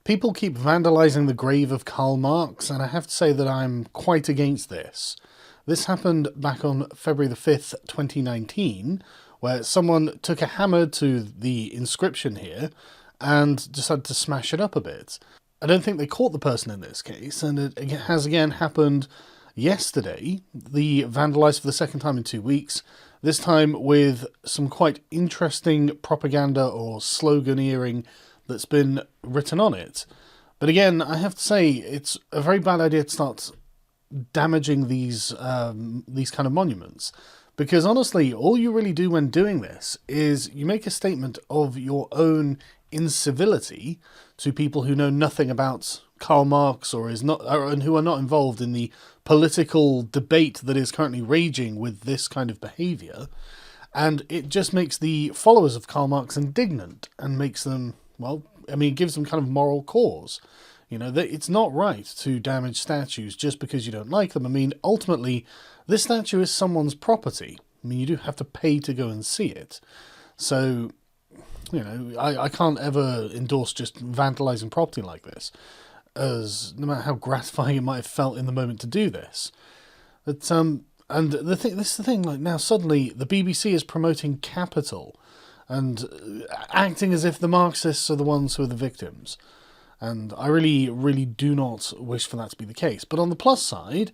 People keep vandalising the grave of Karl Marx, and I have to say that I'm quite against this. This happened back on February the 5th, 2019, where someone took a hammer to the inscription here and decided to smash it up a bit. I don't think they caught the person in this case, and it has again happened yesterday. The vandalised for the second time in 2 weeks, this time with some quite interesting propaganda or sloganeering that's been written on it. But again, I have to say, it's a very bad idea to start damaging these kind of monuments. Because honestly, all you really do when doing this is you make a statement of your own incivility to people who know nothing about Karl Marx and who are not involved in the political debate that is currently raging with this kind of behaviour. And it just makes the followers of Karl Marx indignant and makes them, well, I mean, it gives them kind of moral cause. You know, that it's not right to damage statues just because you don't like them. I mean, ultimately, this statue is someone's property. I mean, you do have to pay to go and see it. So, you know, I can't ever endorse just vandalising property like this, as no matter how gratifying it might have felt in the moment to do this. But, and this is the thing, like now suddenly the BBC is promoting Capital and acting as if the Marxists are the ones who are the victims. And I really, really do not wish for that to be the case. But on the plus side,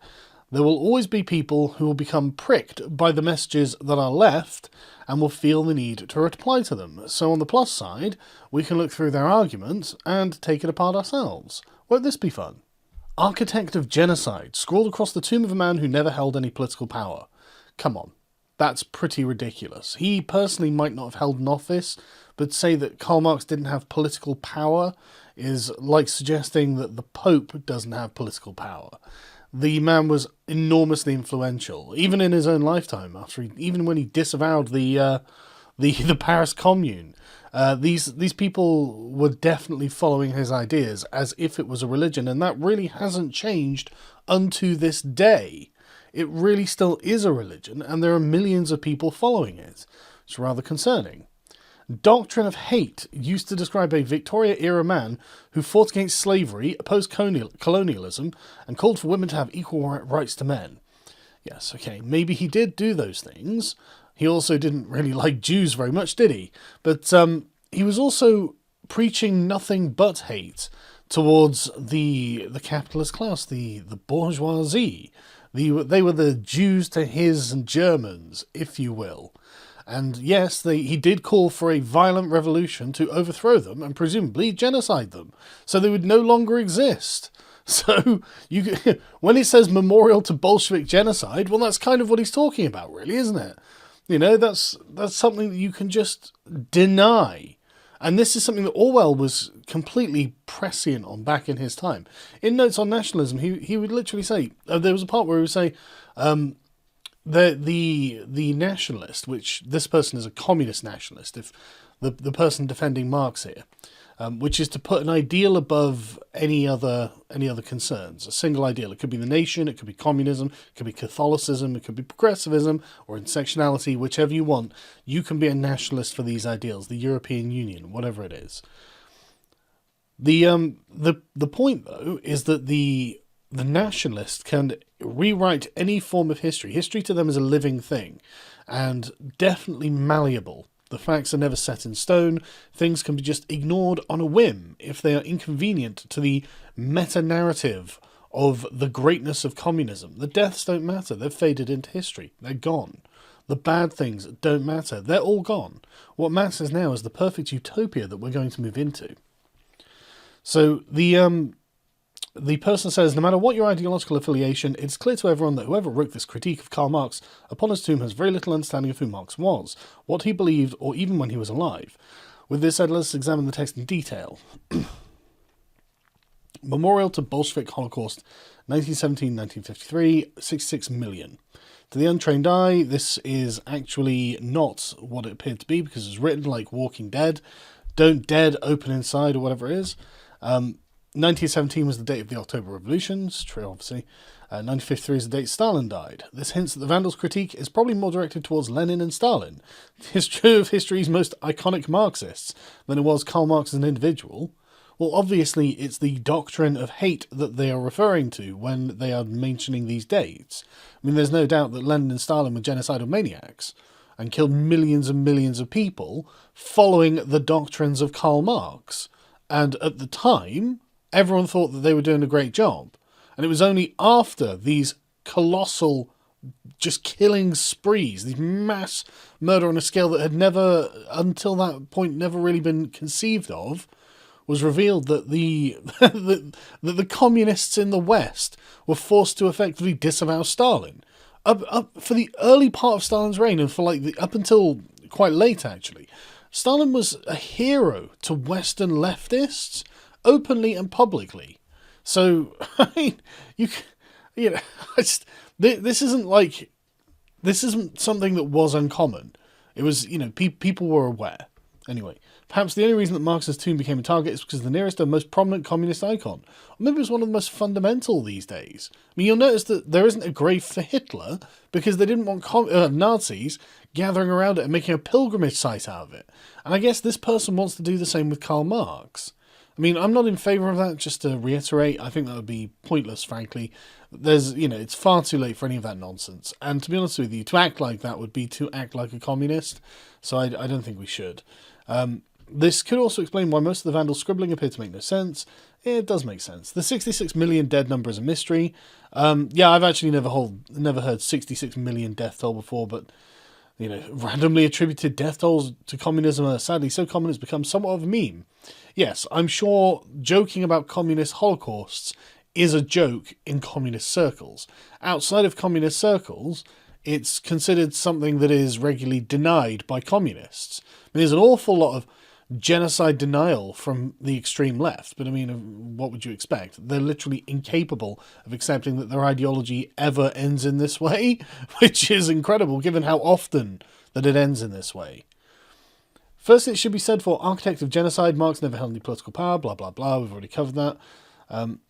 there will always be people who will become pricked by the messages that are left and will feel the need to reply to them. So on the plus side, we can look through their arguments and take it apart ourselves. Won't this be fun? Architect of genocide, scrawled across the tomb of a man who never held any political power. Come on. That's pretty ridiculous. He personally might not have held an office, but say that Karl Marx didn't have political power is like suggesting that the Pope doesn't have political power. The man was enormously influential, even in his own lifetime. Even when he disavowed the Paris Commune, these people were definitely following his ideas as if it was a religion, and that really hasn't changed unto this day. It really still is a religion, and there are millions of people following it. It's rather concerning. Doctrine of hate used to describe a Victoria-era man who fought against slavery, opposed colonialism, and called for women to have equal rights to men. Yes, okay, maybe he did do those things. He also didn't really like Jews very much, did he? But he was also preaching nothing but hate towards the capitalist class, the bourgeoisie. They were the Jews to his Germans, if you will. And yes, he did call for a violent revolution to overthrow them and presumably genocide them, so they would no longer exist. So when he says memorial to Bolshevik genocide, well, that's kind of what he's talking about, really, isn't it? You know, that's something that you can just deny. And this is something that Orwell was completely prescient on back in his time. In Notes on Nationalism, he would literally say, there was a part where he would say, the nationalist, which this person is a communist nationalist, if the person defending Marx here, which is to put an ideal above any other concerns, a single ideal. It could be the nation, it could be communism, it could be Catholicism, it could be progressivism, or intersectionality, whichever you want. You can be a nationalist for these ideals, the European Union, whatever it is. The point though is that the nationalist can rewrite any form of history. History to them is a living thing, and definitely malleable. The facts are never set in stone. Things can be just ignored on a whim if they are inconvenient to the meta-narrative of the greatness of communism. The deaths don't matter. They've faded into history. They're gone. The bad things don't matter. They're all gone. What matters now is the perfect utopia that we're going to move into. So the person says, no matter what your ideological affiliation, it's clear to everyone that whoever wrote this critique of Karl Marx upon his tomb has very little understanding of who Marx was, what he believed, or even when he was alive. With this said, let's examine the text in detail. Memorial to Bolshevik Holocaust, 1917-1953, 66 million. To the untrained eye, this is actually not what it appeared to be, because it's written like Walking Dead. Don't dead, open inside, or whatever it is. 1917 was the date of the October Revolution. It's true, obviously. 1953 is the date Stalin died. This hints that the Vandals' critique is probably more directed towards Lenin and Stalin, true of history's most iconic Marxists, than it was Karl Marx as an individual. Well, obviously, it's the doctrine of hate that they are referring to when they are mentioning these dates. I mean, there's no doubt that Lenin and Stalin were genocidal maniacs and killed millions and millions of people following the doctrines of Karl Marx. And at the time, everyone thought that they were doing a great job. And it was only after these colossal just killing sprees, these mass murder on a scale that had never, until that point, never really been conceived of, was revealed that the communists in the West were forced to effectively disavow Stalin. Up for the early part of Stalin's reign, and for up until quite late actually, Stalin was a hero to Western leftists, openly and publicly. So I mean, this isn't something that was uncommon. It was, people were aware. Anyway, perhaps the only reason that Marx's tomb became a target is because the nearest and most prominent communist icon. Or maybe it was one of the most fundamental these days. I mean, you'll notice that there isn't a grave for Hitler because they didn't want Nazis gathering around it and making a pilgrimage site out of it. And I guess this person wants to do the same with Karl Marx. I mean, I'm not in favour of that, just to reiterate. I think that would be pointless, frankly. It's far too late for any of that nonsense. And to be honest with you, to act like that would be to act like a communist. So I don't think we should. This could also explain why most of the Vandals' scribbling appear to make no sense. It does make sense. The 66 million dead number is a mystery. I've actually never heard 66 million death toll before, but randomly attributed death tolls to communism are sadly so common it's become somewhat of a meme. Yes, I'm sure joking about communist holocausts is a joke in communist circles. Outside of communist circles, it's considered something that is regularly denied by communists. I mean, there's an awful lot of genocide denial from the extreme left, but I mean, what would you expect? They're literally incapable of accepting that their ideology ever ends in this way, which is incredible given how often that it ends in this way. First, it should be said for architect of genocide, Marx never held any political power, blah, blah, blah, we've already covered that.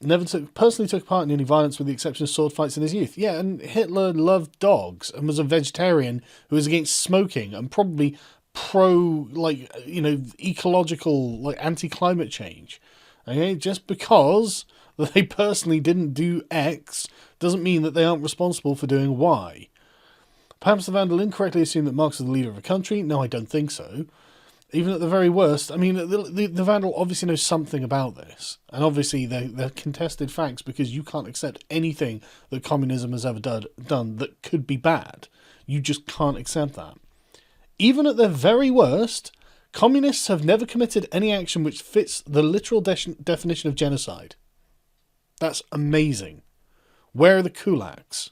Never personally took part in any violence with the exception of sword fights in his youth. Yeah, and Hitler loved dogs and was a vegetarian who was against smoking and probably pro, ecological, anti-climate change. Okay, just because they personally didn't do X doesn't mean that they aren't responsible for doing Y. Perhaps the Vandal incorrectly assumed that Marx was the leader of a country. No, I don't think so. Even at the very worst, I mean, the Vandal obviously knows something about this. And obviously they're contested facts because you can't accept anything that communism has ever done that could be bad. You just can't accept that. Even at their very worst, communists have never committed any action which fits the literal definition of genocide. That's amazing. Where are the kulaks?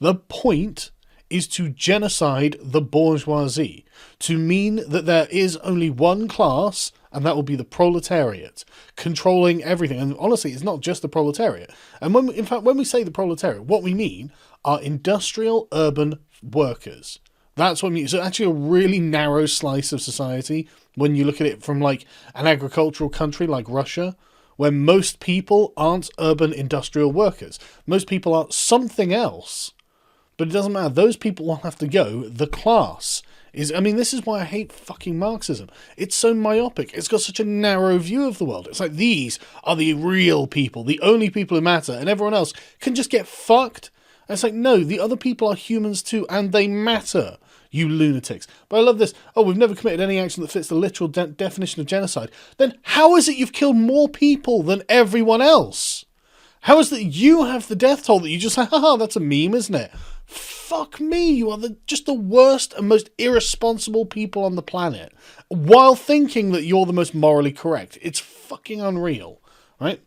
The point is to genocide the bourgeoisie, to mean that there is only one class, and that will be the proletariat, controlling everything. And honestly, it's not just the proletariat. And when we say the proletariat, what we mean are industrial urban workers. That's what we mean. So actually a really narrow slice of society when you look at it from an agricultural country like Russia, where most people aren't urban industrial workers. Most people are something else. But it doesn't matter. Those people will have to go. The class is... I mean, this is why I hate fucking Marxism. It's so myopic. It's got such a narrow view of the world. It's like, these are the real people, the only people who matter, and everyone else can just get fucked. And it's like, no, the other people are humans too, and they matter, you lunatics. But I love this. Oh, we've never committed any action that fits the literal definition of genocide. Then how is it you've killed more people than everyone else? How is that you have the death toll that you just say, haha, that's a meme, isn't it? Fuck me, you are just the worst and most irresponsible people on the planet, while thinking that you're the most morally correct. It's fucking unreal, right?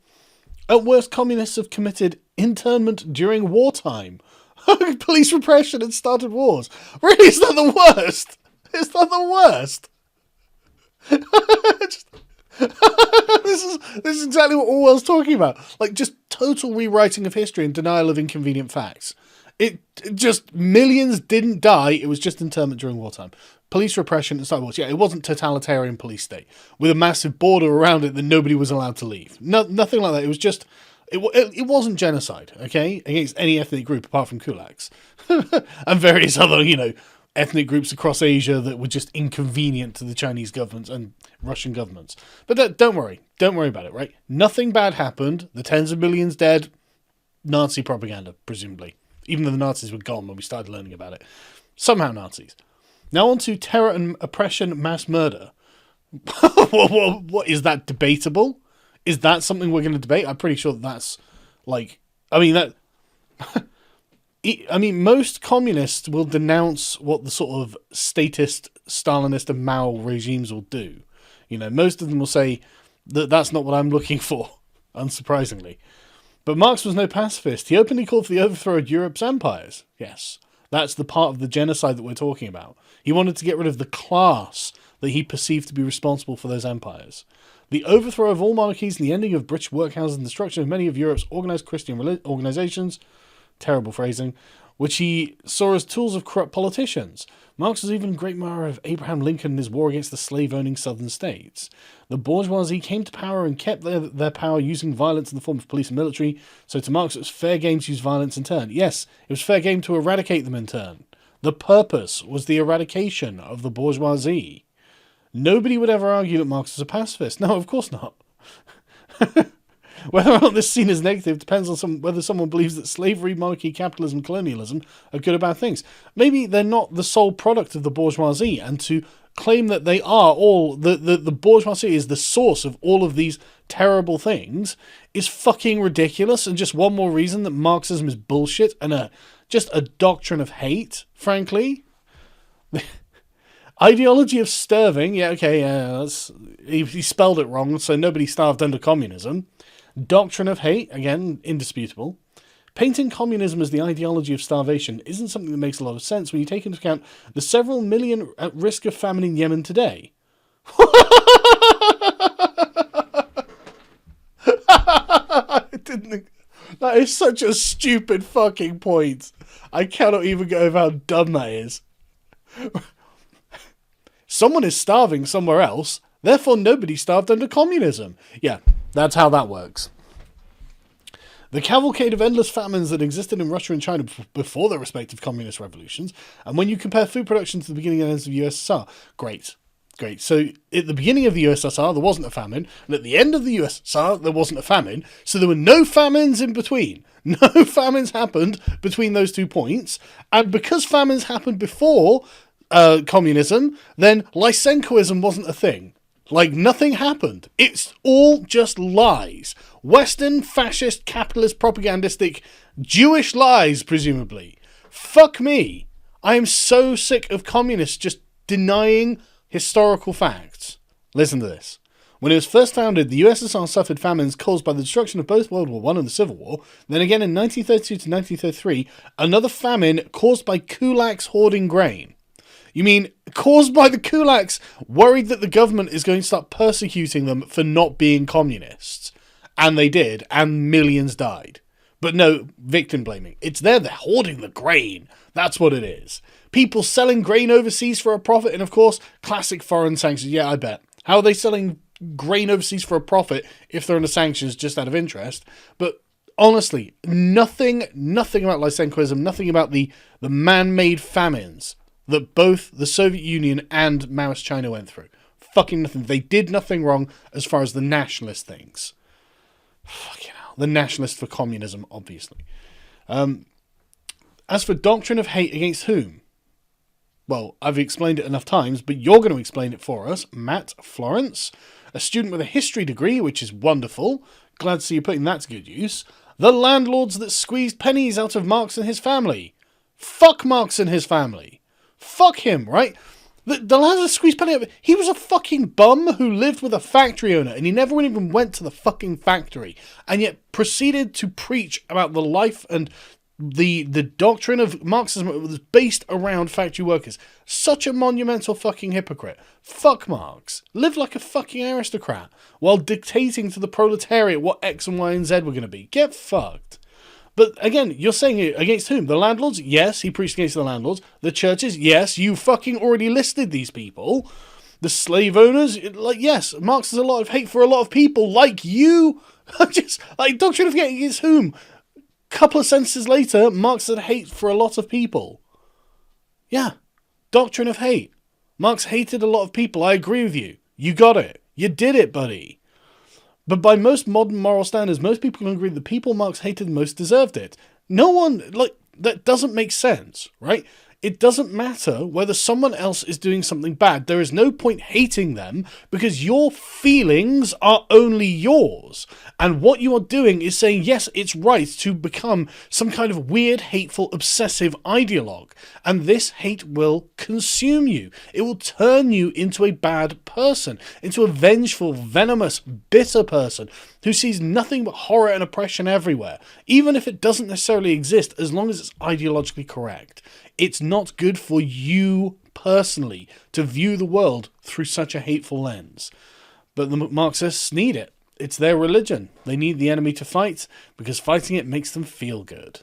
At worst, communists have committed internment during wartime. Police repression and started wars. Really, is that the worst? Is that the worst? This is exactly what Orwell's talking about. Just total rewriting of history and denial of inconvenient facts. It just, millions didn't die. It was just internment during wartime. Police repression and started wars. Yeah, it wasn't totalitarian police state with a massive border around it that nobody was allowed to leave. Nothing like that. It was just... It wasn't genocide, okay, against any ethnic group apart from kulaks and various other, ethnic groups across Asia that were just inconvenient to the Chinese governments and Russian governments. But don't worry about it, right? Nothing bad happened. The tens of millions dead, Nazi propaganda, presumably. Even though the Nazis were gone when we started learning about it. Somehow Nazis. Now on to terror and oppression, mass murder. What is that debatable? Is that something we're going to debate? I'm pretty sure that's most communists will denounce what the sort of statist, Stalinist and Mao regimes will do. Most of them will say that that's not what I'm looking for, unsurprisingly. But Marx was no pacifist. He openly called for the overthrow of Europe's empires. Yes, that's the part of the genocide that we're talking about. He wanted to get rid of the class that he perceived to be responsible for those empires. The overthrow of all monarchies and the ending of British workhouses and destruction of many of Europe's organised Christian organisations, terrible phrasing, which he saw as tools of corrupt politicians. Marx was even a great admirer of Abraham Lincoln and his war against the slave-owning southern states. The bourgeoisie came to power and kept their power using violence in the form of police and military, so to Marx it was fair game to use violence in turn. Yes, it was fair game to eradicate them in turn. The purpose was the eradication of the bourgeoisie. Nobody would ever argue that Marx was a pacifist. No, of course not. Whether or not this is seen as negative depends on whether someone believes that slavery, monarchy, capitalism, colonialism are good or bad things. Maybe they're not the sole product of the bourgeoisie, and to claim that they are all, the bourgeoisie is the source of all of these terrible things is fucking ridiculous, and just one more reason that Marxism is bullshit and just a doctrine of hate, frankly. Ideology of starving, he spelled it wrong, so nobody starved under communism. Doctrine of hate, again, indisputable. Painting communism as the ideology of starvation isn't something that makes a lot of sense when you take into account the several million at risk of famine in Yemen today. That is such a stupid fucking point. I cannot even get over how dumb that is. Someone is starving somewhere else, therefore nobody starved under communism. Yeah, that's how that works. The cavalcade of endless famines that existed in Russia and China before their respective communist revolutions, and when you compare food production to the beginning and ends of the USSR, great. So at the beginning of the USSR, there wasn't a famine, and at the end of the USSR, there wasn't a famine, so there were no famines in between. No famines happened between those 2 points, and because famines happened before communism, then Lysenkoism wasn't a thing. Like, nothing happened. It's all just lies. Western, fascist, capitalist, propagandistic, Jewish lies, presumably. Fuck me. I am so sick of communists just denying historical facts. Listen to this. When it was first founded, the USSR suffered famines caused by the destruction of both World War I and the Civil War. Then again in 1932 to 1933, another famine caused by kulaks hoarding grain. You mean caused by the kulaks worried that the government is going to start persecuting them for not being communists? And they did, and millions died. But no, victim blaming. It's they're hoarding the grain. That's what it is. People selling grain overseas for a profit, and of course, classic foreign sanctions. Yeah, I bet. How are they selling grain overseas for a profit if they're under sanctions just out of interest? But honestly, nothing about Lysenkoism, nothing about the man-made famines that both the Soviet Union and Maoist China went through. Fucking nothing. They did nothing wrong as far as the nationalist things. Fucking hell. The nationalist for communism, obviously. As for doctrine of hate against whom? Well, I've explained it enough times, but you're going to explain it for us. Matt Florence, a student with a history degree, which is wonderful. Glad to see you putting that to good use. The landlords that squeezed pennies out of Marx and his family. Fuck Marx and his family. Fuck him, right? The lad that squeezed penny out of it, he was a fucking bum who lived with a factory owner, and he never even went to the fucking factory, and yet proceeded to preach about the life and the doctrine of Marxism that was based around factory workers. Such a monumental fucking hypocrite. Fuck Marx. Live like a fucking aristocrat while dictating to the proletariat what X and Y and Z were going to be. Get fucked. But again, you're saying it against whom? The landlords? Yes, he preached against the landlords. The churches? Yes, you fucking already listed these people. The slave owners? Yes, Marx has a lot of hate for a lot of people like you. Doctrine of hate against whom? Couple of sentences later, Marx had hate for a lot of people. Yeah. Doctrine of hate. Marx hated a lot of people. I agree with you. You got it. You did it, buddy. But by most modern moral standards, most people can agree that the people Marx hated most deserved it. No one, that doesn't make sense, right? It doesn't matter whether someone else is doing something bad. There is no point hating them because your feelings are only yours. And what you are doing is saying, yes, it's right to become some kind of weird, hateful, obsessive ideologue. And this hate will consume you. It will turn you into a bad person, into a vengeful, venomous, bitter person who sees nothing but horror and oppression everywhere, even if it doesn't necessarily exist, as long as it's ideologically correct. It's not good for you personally to view the world through such a hateful lens. But the Marxists need it. It's their religion. They need the enemy to fight because fighting it makes them feel good.